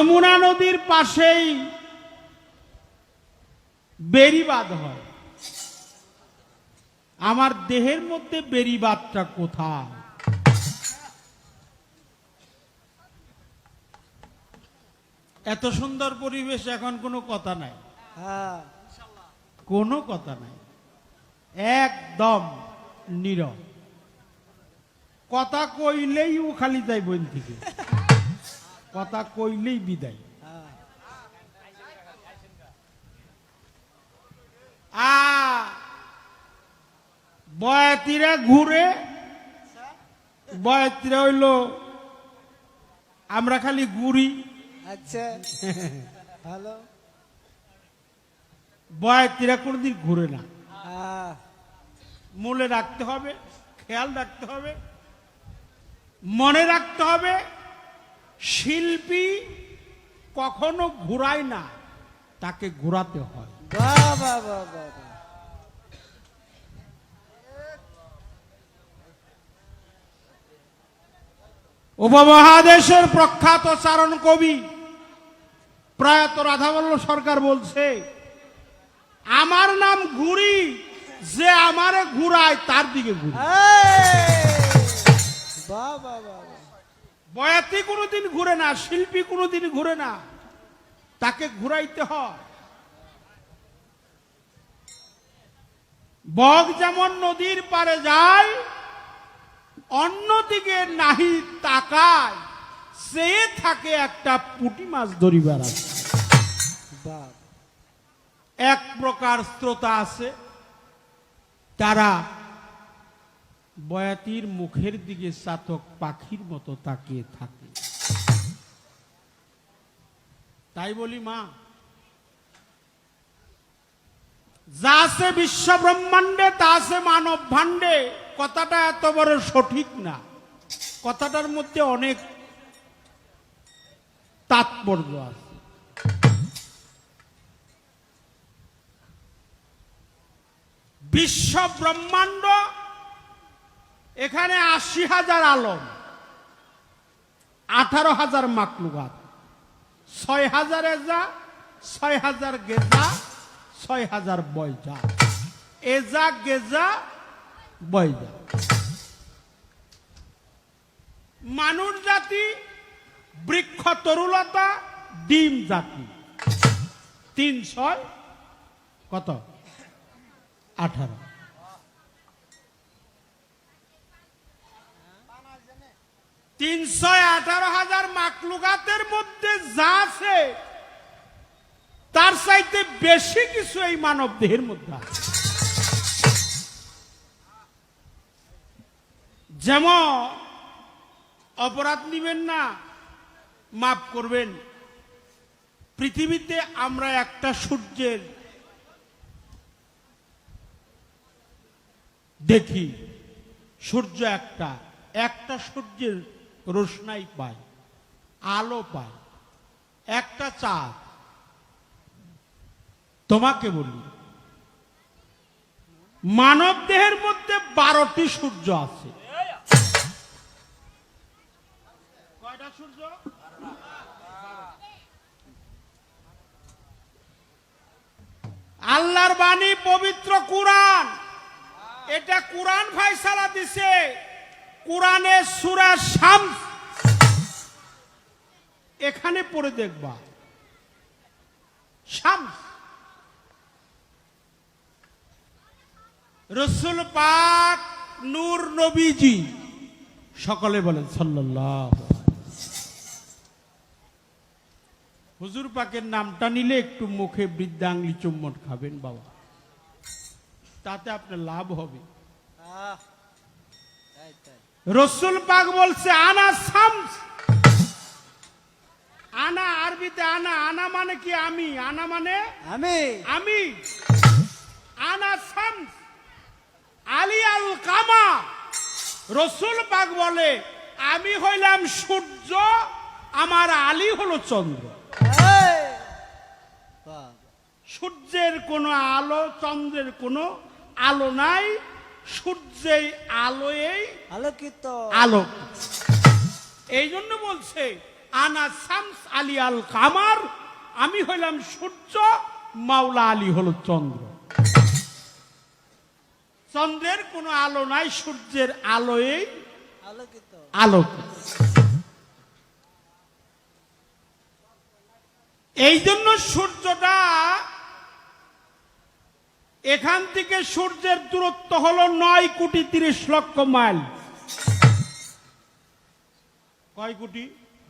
যমুনা নদীর পাশেই বেড়িবাঁধ হয়। আমার দেহের মধ্যে বেড়িবাঁধটা কোথায়? এত সুন্দর পরিবেশ, এখন কোনো কথা নাই, কোনো কথা নাই, একদম নীরব। কথা কইলেই ও খালি যায় বইন থেকে, কথা কইলেই বিদায়। বয়াতিরা ঘুরে, বয়াতিরা হইল আমরা খালি ঘুরি। আচ্ছা ভালো। বয়াতিরা কোনদিন ঘুরে না। মূলে রাখতে হবে, খেয়াল রাখতে হবে, মনে রাখতে হবে, শিল্পী কখনো ঘুরায় না, তাকে ঘুরাতে হয়। বাহ বাহ বাহ বাহ। উপমহাদেশের প্রখ্যাত চারণ কবি প্রয়াত রাধাবল্লভ সরকার বলছে, আমার নাম ঘুরি, যে আমারে ঘুরায় তার দিকে ঘুরি। বাহ বাহ বাহ। বয়াতি কোনোদিন ঘুরে না, শিল্পী কোনোদিন ঘুরে না, তাকে ঘুরাইতে হয়। বগ যেমন নদীর পারে যায়, অন্যদিকে নাহি তাকায়, সে থাকে একটা পুঁটি মাছ ধরিবার আছে। এক প্রকার শ্রোতা আছে, তারা বয়াতির মুখের দিকে চাতক পাখির মতো তাকিয়ে থাকে। তাই বলি মা, যা আছে বিশ্ব ব্রহ্মাণ্ডে তা আছে মানব ভাণ্ডে, কথাটা এত বড় সঠিক না, কথাটার মধ্যে অনেক তাৎপর্য আছে। বিশ্ব ব্রহ্মাণ্ড, এখানে ৮০,০০০ আলম, ১৮,০০০ মাকলুকাত, ৬,০০০ এজা, ৬,০০০ গেজা, ৬,০০০ বয়জা। এজা গেজা বয়জা। মানুষ জাতি, বৃক্ষ তরুলতা, ডিম জাতি, ৩০০ কত ১৮। তিনশো ১৮,০০০ মাকলুকাতের মধ্যে যা আছে তার চাইতে বেশি কিছু এই মানব দেহের মধ্যে আছে। যেমন অপরাধ নিবেন না, মাফ করবেন, পৃথিবীতে আমরা একটা সূর্যের দেখি, সূর্য একটা, একটা সূর্যের রোশনাই পায়, আলো পায়, একটা চাঁদ। তোমাকে বলি, মানব দেহের মধ্যে ১২টি সূর্য আছে। কয়টা সূর্য? আল্লাহর বাণী পবিত্র কুরআন, এটা কুরআন ফয়সালা দিছে। কুরআনে সূরা শামস, এখানে পড়ে দেখবা, শামস। রাসূল পাক নূর নবীজি, সকলে বলেন সাল্লাল্লাহু আলাইহি। হুজুর পাকের নামটা নিলে একটু মুখে বৃদ্ধাঙ্গুলি চুম্বন খাবেন বাবা, তাতে আপনার লাভ হবে। রাসূল পাক বলছে আনা শামস। আনা আরবিতে আনা, আনা মানে কি আমি, আনা মানে আমি, আমি। আনা শামস আলী আল কামা। রাসূল পাক বলে আমি হইলাম সূর্য, আমার আলী হলো চন্দ্র। সূর্যের কোনো আলো, চন্দ্রের কোনো আলো নাই, সূর্যের আলোয় আলোকিত, আলোক। এই জন্য বলছে আনা শামস আলী আল কামার, আমি হইলাম সূর্য, মাওলা আলী হলো চন্দ্র। চন্দ্রের কোনো আলো নাই, সূর্যের আলোয় আলোকিত। আলোকিত। এই জন্য সূর্যটা, এখান থেকে সূর্যের দূরত্ব হলো 9,30,00,000 মাইল। কয় কোটি?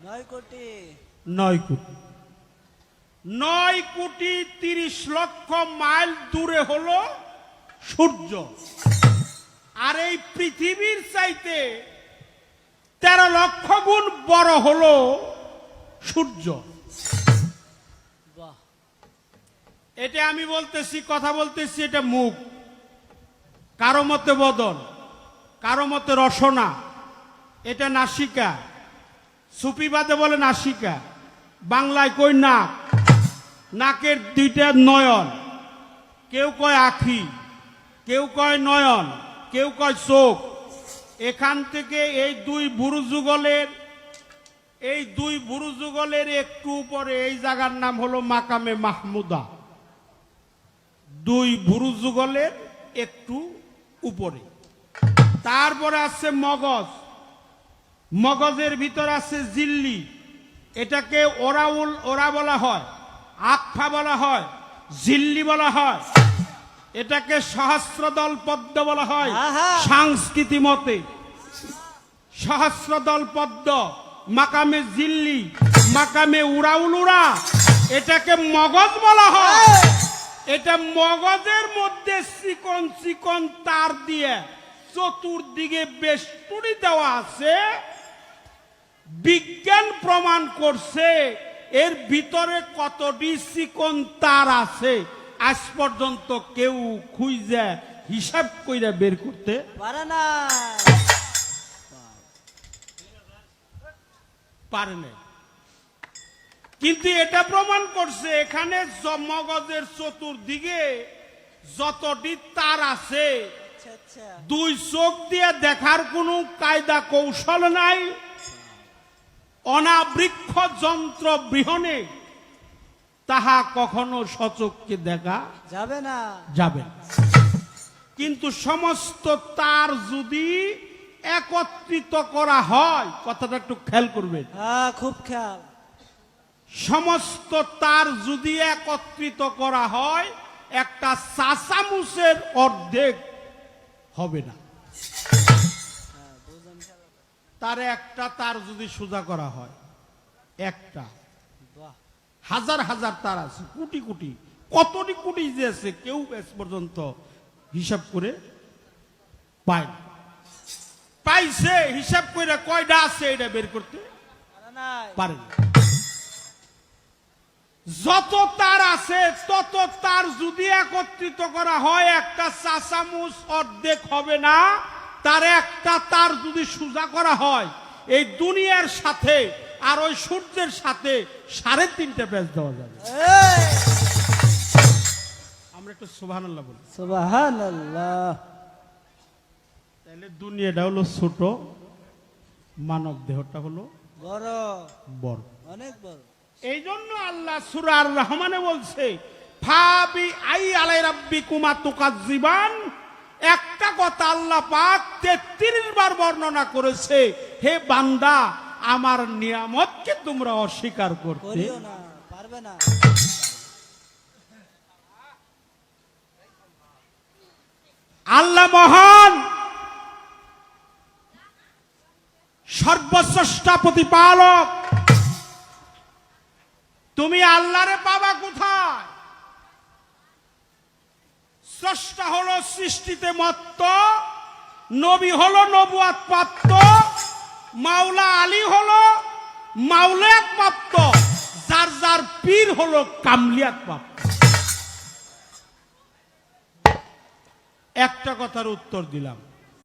9 কোটি। 9 কোটি। 9,30,00,000 মাইল দূরে হলো সূর্য। আর এই পৃথিবীর চাইতে 13 লক্ষ গুণ বড় হলো সূর্য। বাহ, এটা আমি বলতেছি, কথা বলতেছি, এটা মুখ। কারো মতে বদন, কারো মতে রসনা, এটা নাসিকা। সুফিবাদে বলে নাসিকা, বাংলায় কই নাক। নাকের 2টা নয়ন, কেউ কয় আখি, কেউ কয় নয়ন, কেউ কয় চোখ। এখান থেকে এই দুই বুরু যুগলের একটু উপরে এই জায়গার নাম হলো মাকামে মাহমুদা। 2 বুরু যুগলের একটু উপরে। তারপরে আছে মগজ, মগজের ভিতর আছে জিল্লি, এটাকে ওরা বলা হয়, আকফা বলা হয়, জিল্লি বলা হয়, এটাকে সহস্রদল পদ্ম বলা হয় আহা। সংস্কৃতি মতে। সহস্রদল পদ্ম, মাকামে জিল্লি, মাকামে উড়া, এটাকে মগজ বলা হয়। এটা মগজের মধ্যে চিকন চিকন তার দিয়ে চতুর্দিকে বেষ্টনী দেওয়া আছে। বিজ্ঞান প্রমাণ করছে এর ভিতরে কতটি চিকন তার আছে আজ পর্যন্ত কেউ খুঁজে হিসাব কইরা বের করতে পারে না। পারে না। কিন্তু এটা প্রমাণ করছে এখানে মগজের চতুর্দিকে যতটি তার আছে, আচ্ছা আচ্ছা। 2 চোখ দিয়ে দেখার কোনো কায়দা কৌশল নাই। অনাবৃক্ষ যন্ত্র বৃহনে তাহা কখনো সচক্ষে দেখা যাবে না। যাবে না। কিন্তু সমস্ত তার যদি একত্রিত করা হয়, কথাটা একটু খেয়াল করবেন, হ্যাঁ, খুব খেয়াল। সমস্ত তার যদি একত্রিত করা হয়, একটা চা চামচের অর্ধেক হবে না। হ্যাঁ, বুঝলাম খেয়াল। তার একটা তার যদি সোজা করা হয়, একটা, বাহ, হাজার হাজার তার আছে, কোটি কোটি, কতটি কোটি যে আছে কেউ আজ পর্যন্ত হিসাব করে পায় না। পাইছে হিসাব করে কয়টা আছে এটা বের করতে পারে নাই। পারে না। যত তার আছে তত তার যদি একত্রিত করা হয়, একটা চা চামচ অর্ধেক হবে না। তার একটা তার যদি সোজা করা হয়, এই দুনিয়ার সাথে আর ওই সূর্যের সাথে 3.5 পেজ দেওয়া যাবে। এই, আমরা একটু সুবহানাল্লাহ বলি। সুবহানাল্লাহ। তাহলে দুনিয়াটা হলো ছোট, মানব দেহটা হলো বড়, বড়, অনেক বড়। এই জন্য আল্লাহ সূরা আর রহমানে বলছে, ফাবি আই আলাই রাব্বিকুমা তুকাজ্জিবান। একটা কথা আল্লাহ পাক 33 বার বর্ণনা করেছে, হে বান্দা, আমার নিয়ামতকে তোমরা অস্বীকার করতে করিও না, পারবে না। আল্লাহ মহান, সর্বস্রষ্টা প্রতিপালক। তুমি আল্লাহরে পাবা কোথায়? স্রষ্টা হলো সৃষ্টিতে মত্ত, নবী হলো নবুয়াত প্রাপ্ত, মাওলা আলী হলো মাওলায়াত প্রাপ্ত, যার যার পীর হলো কামলিয়াত প্রাপ্ত। একটা কথার উত্তর দিলাম।